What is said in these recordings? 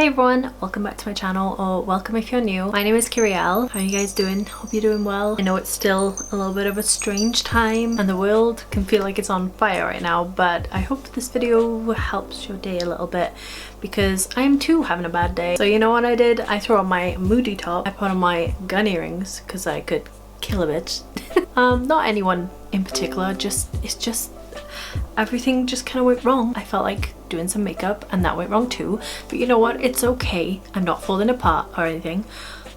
everyone, welcome back to my channel, or welcome if you're new. My name is Kyrielle. How are you guys doing? Hope you're doing well. I know it's still a little bit of a strange time and the world can feel like it's on fire right now, but I hope this video helps your day a little bit because I'm too having a bad day. So you know what I did? I threw on my moody top, I put on my gun earrings because I could kill a bitch. Not anyone in particular, it's just everything just kind of went wrong. I felt like doing some makeup and that went wrong too, but you know what, it's okay. I'm not falling apart or anything.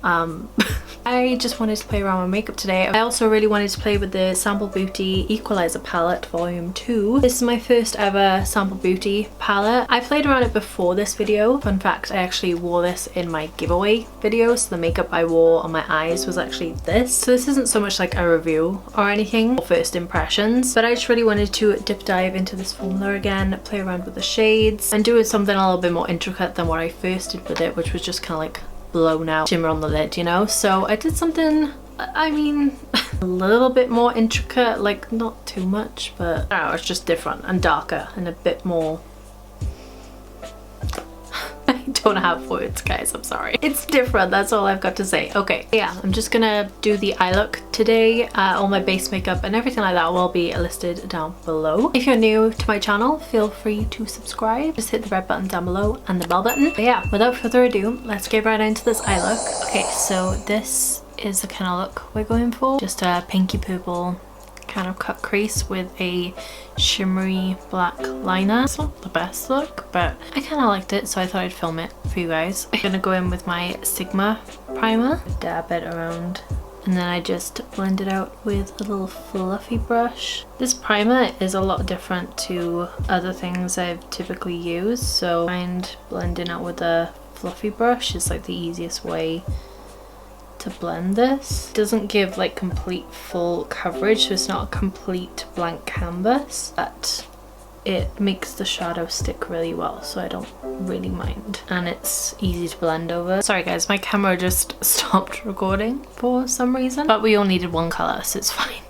I just wanted to play around with makeup today. I also really wanted to play with the Sample Beauty Equalizer palette volume 2. This is my first ever Sample Beauty palette. I played around it before this video. Fun fact, I actually wore this in my giveaway video, so the makeup I wore on my eyes was actually this. So this isn't so much like a review or anything, or first impressions, but I just really wanted to dip dive into this formula again, play around with the shades and do something a little bit more intricate than what I first did with it, which was just kind of like blown out shimmer on the lid, you know. So I did something, I mean, a little bit more intricate, like not too much, but I don't know, it's just different and darker and a bit more. I don't have words, guys, I'm sorry. It's different, that's all I've got to say. Okay, yeah, I'm just gonna do the eye look today. All my base makeup and everything like that will be listed down below. If you're new to my channel, feel free to subscribe. Just hit the red button down below and the bell button. But yeah, without further ado, let's get right into this eye look. Okay, so this is the kind of look we're going for. Just a pinky purple kind of cut crease with a shimmery black liner. It's not the best look, but I kind of liked it, so I thought I'd film it for you guys. I'm gonna go in with my Sigma primer, dab it around, and then I just blend it out with a little fluffy brush. This primer is a lot different to other things I've typically used, so I find blending out with a fluffy brush is like the easiest way to blend this. It doesn't give like complete full coverage, so it's not a complete blank canvas, but it makes the shadow stick really well, so I don't really mind, and it's easy to blend over. Sorry guys, my camera just stopped recording for some reason, but we all needed one color, so it's fine.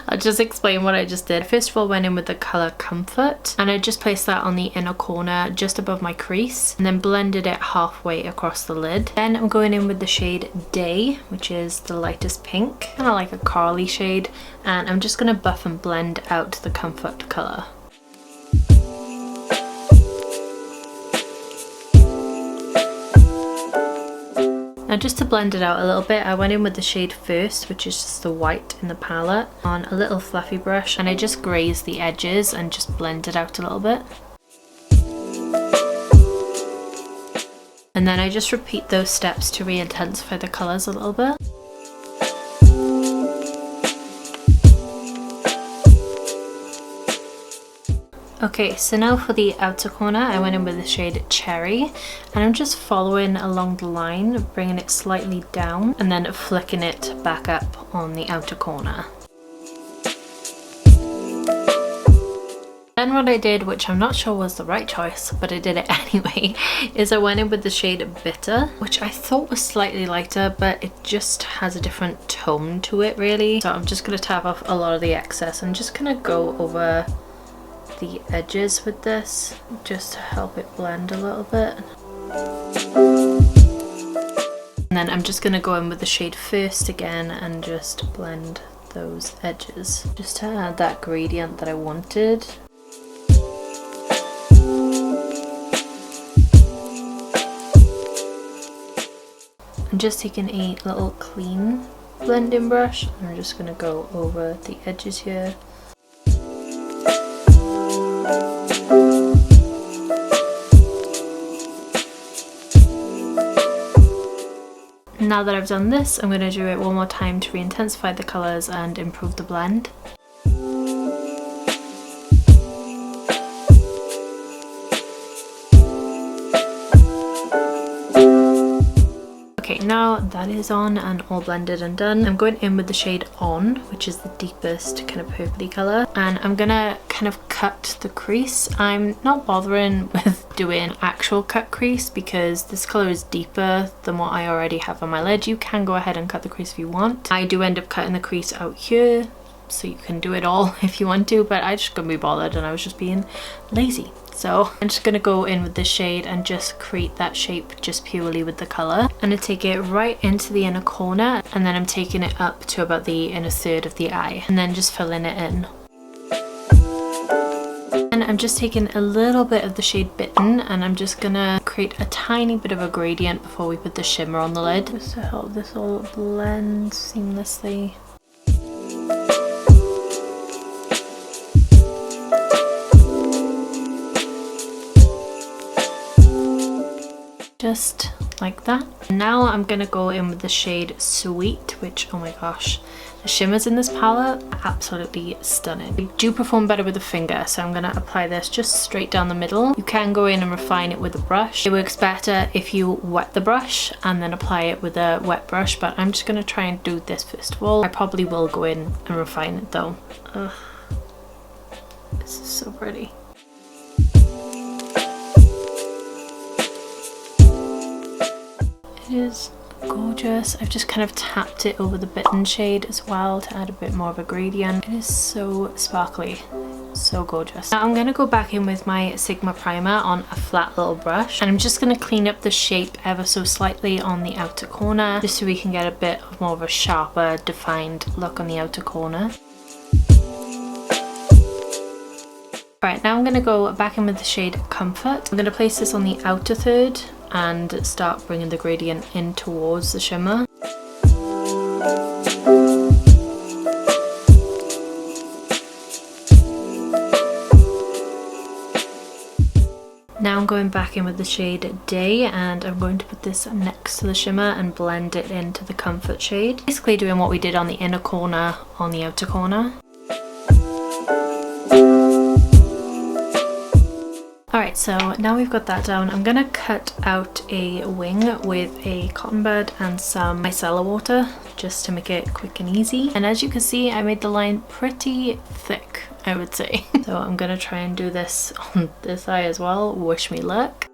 I'll just explain what I just did. First of all, went in with the color Comfort, and I just placed that on the inner corner just above my crease, and then blended it halfway across the lid. Then I'm going in with the shade Day, which is the lightest pink, kind of like a corally shade, and I'm just gonna buff and blend out the Comfort color. Now just to blend it out a little bit, I went in with the shade First, which is just the white in the palette, on a little fluffy brush, and I just grazed the edges and just blended out a little bit. And then I just repeat those steps to re-intensify the colours a little bit. Okay, so now for the outer corner, I went in with the shade Cherry, and I'm just following along the line, bringing it slightly down, and then flicking it back up on the outer corner. Then what I did, which I'm not sure was the right choice, but I did it anyway, is I went in with the shade Bitter, which I thought was slightly lighter, but it just has a different tone to it really. So I'm just going to tap off a lot of the excess and just going to go over the edges with this just to help it blend a little bit. And then I'm just going to go in with the shade First again and just blend those edges just to add that gradient that I wanted. I'm just taking a little clean blending brush and I'm just going to go over the edges here. Now that I've done this, I'm going to do it one more time to re-intensify the colours and improve the blend. Okay, now that is on and all blended and done, I'm going in with the shade On, which is the deepest kind of purpley colour, and I'm gonna kind of cut the crease. I'm not bothering with doing actual cut crease because this colour is deeper than what I already have on my lid. You can go ahead and cut the crease if you want. I do end up cutting the crease out here, so you can do it all if you want to, but I just couldn't be bothered and I was just being lazy. So I'm just gonna go in with this shade and just create that shape just purely with the color. I'm gonna take it right into the inner corner, and then I'm taking it up to about the inner third of the eye, and then just filling it in. And I'm just taking a little bit of the shade Bitten, and I'm just gonna create a tiny bit of a gradient before we put the shimmer on the lid, just to help this all blend seamlessly. Just like that. Now I'm gonna go in with the shade Sweet, which, oh my gosh, the shimmers in this palette are absolutely stunning. They do perform better with a finger, so I'm gonna apply this just straight down the middle. You can go in and refine it with a brush. It works better if you wet the brush and then apply it with a wet brush, but I'm just gonna try and do this first of all. I probably will go in and refine it though. Ugh. This is so pretty. It is gorgeous. I've just kind of tapped it over the Bitten shade as well to add a bit more of a gradient. It is so sparkly, so gorgeous. Now I'm going to go back in with my Sigma primer on a flat little brush, and I'm just going to clean up the shape ever so slightly on the outer corner, just so we can get a bit more of a sharper, defined look on the outer corner. Alright, now I'm going to go back in with the shade Comfort. I'm going to place this on the outer third and start bringing the gradient in towards the shimmer. Now I'm going back in with the shade Day, and I'm going to put this next to the shimmer and blend it into the Comfort shade. Basically doing what we did on the inner corner on the outer corner. Alright, so now we've got that down, I'm gonna cut out a wing with a cotton bud and some micellar water just to make it quick and easy. And as you can see, I made the line pretty thick, I would say. So I'm gonna try and do this on this eye as well. Wish me luck.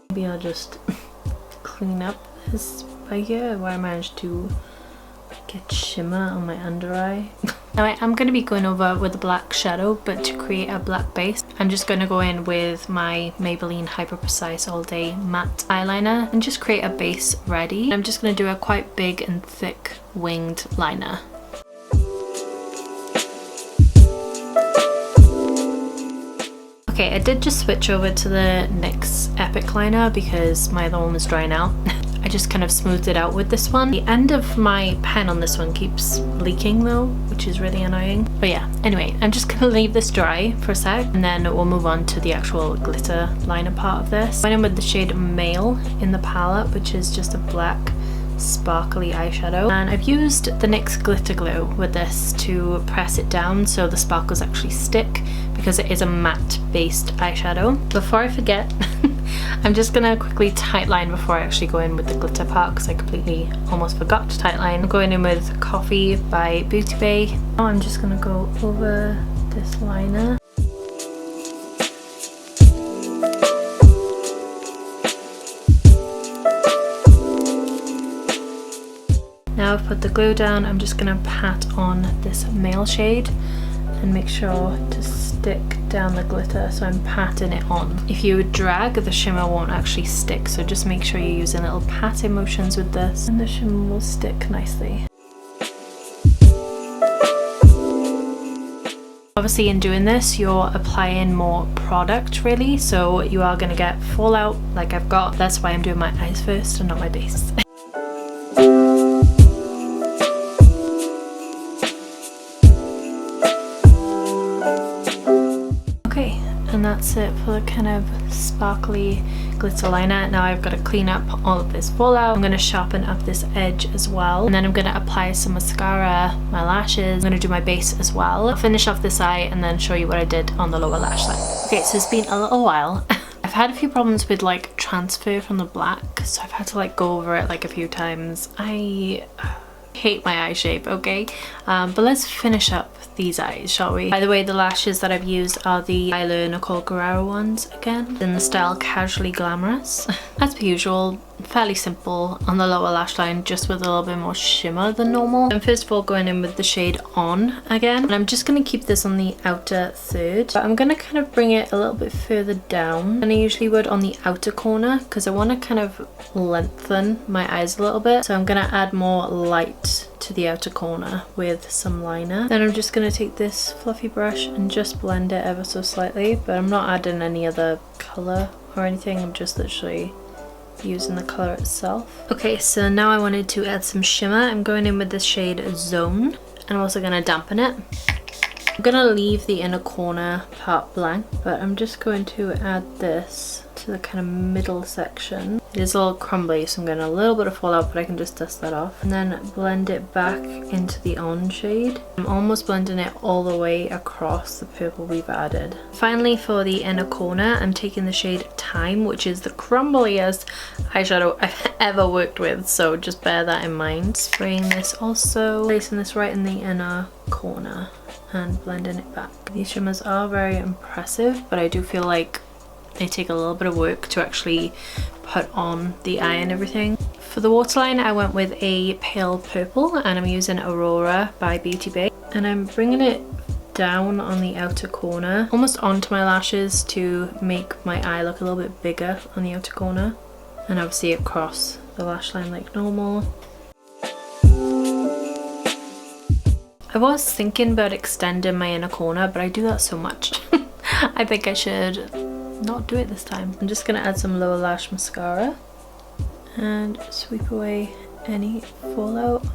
Maybe I'll just clean up this by here where I managed to get shimmer on my under eye. Now I'm going to be going over with a black shadow, but to create a black base I'm just going to go in with my Maybelline Hyper Precise All Day matte eyeliner and just create a base ready. I'm just going to do a quite big and thick winged liner. Okay, I did just switch over to the NYX Epic liner because my other one was drying out. I just kind of smoothed it out with this one. The end of my pen on this one keeps leaking though, which is really annoying. But yeah, anyway, I'm just gonna leave this dry for a sec and then we'll move on to the actual glitter liner part of this. I went in with the shade Mail in the palette, which is just a black sparkly eyeshadow, and I've used the NYX glitter glue with this to press it down so the sparkles actually stick, because it is a matte based eyeshadow. Before I forget, I'm just gonna quickly tightline before I actually go in with the glitter part, because I completely almost forgot to tightline. I'm going in with Coffee by BEAUTYBAY. Now I'm just gonna go over this liner. Now I've put the glue down, I'm just going to pat on this Mail shade and make sure to stick down the glitter, so I'm patting it on. If you drag, the shimmer won't actually stick, so just make sure you're using little patting motions with this and the shimmer will stick nicely. Obviously in doing this you're applying more product really, so you are going to get fallout like I've got. That's why I'm doing my eyes first and not my base. And that's it for the kind of sparkly glitter liner. Now I've got to clean up all of this fallout. I'm going to sharpen up this edge as well, and then I'm going to apply some mascara, my lashes. I'm going to do my base as well. I'll finish off this eye and then show you what I did on the lower lash line. Okay, so it's been a little while. I've had a few problems with like transfer from the black, so I've had to like go over it like a few times. I hate my eye shape, okay? But let's finish up these eyes, shall we? By the way, the lashes that I've used are the EYLURE Nicole Guerriero ones again, in the style Casually Glamorous. As per usual, fairly simple on the lower lash line, just with a little bit more shimmer than normal. I'm first of all going in with the shade On again, and I'm just going to keep this on the outer third, but I'm going to kind of bring it a little bit further down than I usually would on the outer corner, because I want to kind of lengthen my eyes a little bit. So I'm going to add more light to the outer corner with some liner. Then I'm just going to take this fluffy brush and just blend it ever so slightly, but I'm not adding any other colour or anything. I'm just literally using the colour itself. Okay, so now I wanted to add some shimmer. I'm going in with this shade Zone, and I'm also going to dampen it. I'm going to leave the inner corner part blank, but I'm just going to add this to the kind of middle section. It is a little crumbly, so I'm getting a little bit of fallout, but I can just dust that off. And then blend it back into the On shade. I'm almost blending it all the way across the purple we've added. Finally, for the inner corner, I'm taking the shade Time, which is the crumbliest eyeshadow I've ever worked with, so just bear that in mind. Spraying this also, placing this right in the inner corner and blending it back. These shimmers are very impressive, but I do feel like they take a little bit of work to actually put on the eye and everything. For the waterline, I went with a pale purple, and I'm using Aurora by BEAUTYBAY, and I'm bringing it down on the outer corner, almost onto my lashes, to make my eye look a little bit bigger on the outer corner, and obviously across the lash line like normal. I was thinking about extending my inner corner, but I do that so much. I think I should not do it this time. I'm just gonna add some lower lash mascara and sweep away any fallout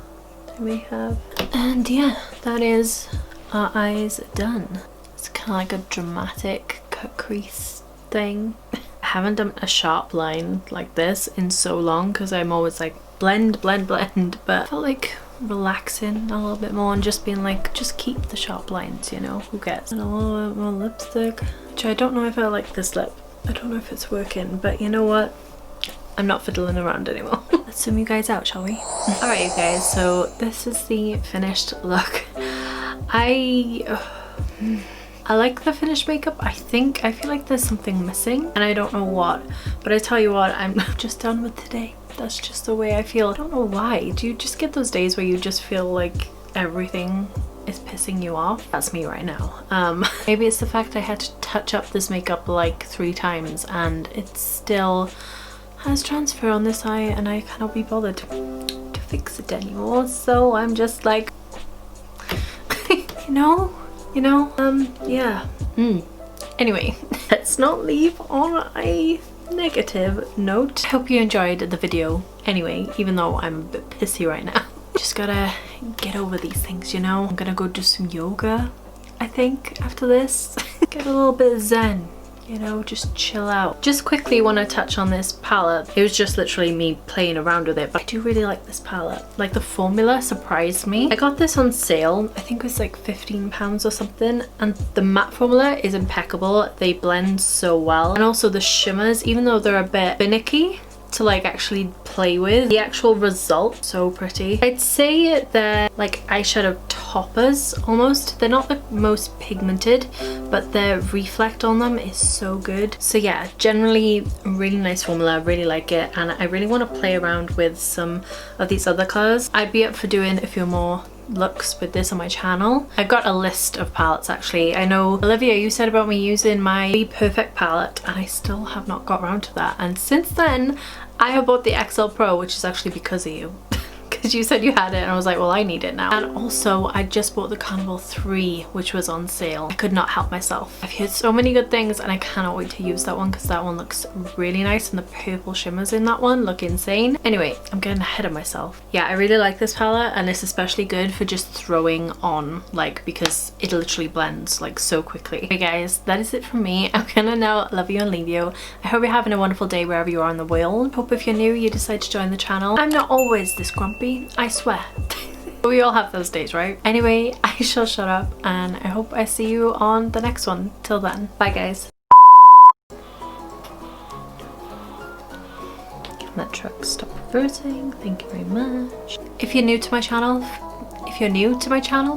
that we have. And yeah, that is our eyes done. It's kind of like a dramatic cut crease thing. I haven't done a sharp line like this in so long, because I'm always like blend, blend, blend, but I felt like relaxing a little bit more and just being like, just keep the sharp lines, you know, who cares. And a little bit more lipstick, which I don't know if I like this lip. I don't know if it's working, but you know what? I'm not fiddling around anymore. Let's zoom you guys out, shall we? Alright, you guys, so this is the finished look. I like the finished makeup. I feel like there's something missing, and I don't know what, but I tell you what, I'm just done with today. That's just the way I feel. I don't know why. Do you just get those days where you just feel like everything is pissing you off? That's me right now. Maybe it's the fact I had to touch up this makeup like 3 times and it still has transfer on this eye, and I cannot be bothered to fix it anymore. So I'm just like, yeah. Anyway, let's not leave on a negative note. I hope you enjoyed the video anyway, even though I'm a bit pissy right now. Just gotta get over these things, you know. I'm gonna go do some yoga, I think, after this. Get a little bit zen, you know, just chill out. Just quickly want to touch on this palette. It was just literally me playing around with it, but I do really like this palette. Like, the formula surprised me. I got this on sale. I think it was like £15 or something, and the matte formula is impeccable. They blend so well, and also the shimmers, even though they're a bit finicky to like actually play with, the actual result, so pretty. I'd say they're like eyeshadow toppers almost. They're not the most pigmented, but the reflect on them is so good. So yeah, generally really nice formula, really like it, and I really want to play around with some of these other colors. I'd be up for doing a few more looks with this on my channel. I've got a list of palettes actually. I know Olivia, you said about me using my Be Perfect palette, and I still have not got around to that, and since then I have bought the XL Pro, which is actually because of you. Because you said you had it, and I was like, well, I need it now. And also I just bought the Carnival 3, which was on sale. I could not help myself. I've heard so many good things, and I cannot wait to use that one, because that one looks really nice, and the purple shimmers in that one look insane. Anyway, I'm getting ahead of myself. Yeah, I really like this palette, and it's especially good for just throwing on, like, because it literally blends like so quickly. Okay guys, that is it from me. I'm gonna now love you and leave you. I hope you're having a wonderful day wherever you are in the world. Hope if you're new, you decide to join the channel. I'm not always this grumpy, I swear. We all have those days, right? Anyway, I shall shut up, and I hope I see you on the next one. Till then, bye guys. Can that truck stop reversing? Thank you very much. If you're new to my channel,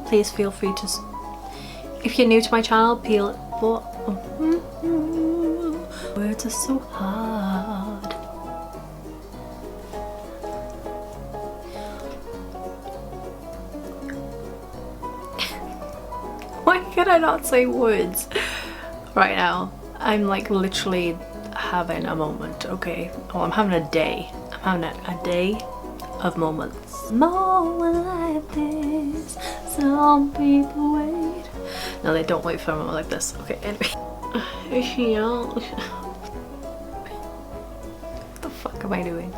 please feel free to... If you're new to my channel, words are so hard. Why can I not say words right now? I'm like literally having a moment, okay? Well, I'm having a day. I'm having a day of moments. Moment like this, some people wait. No, they don't wait for a moment like this. Okay, anyway. What the fuck am I doing?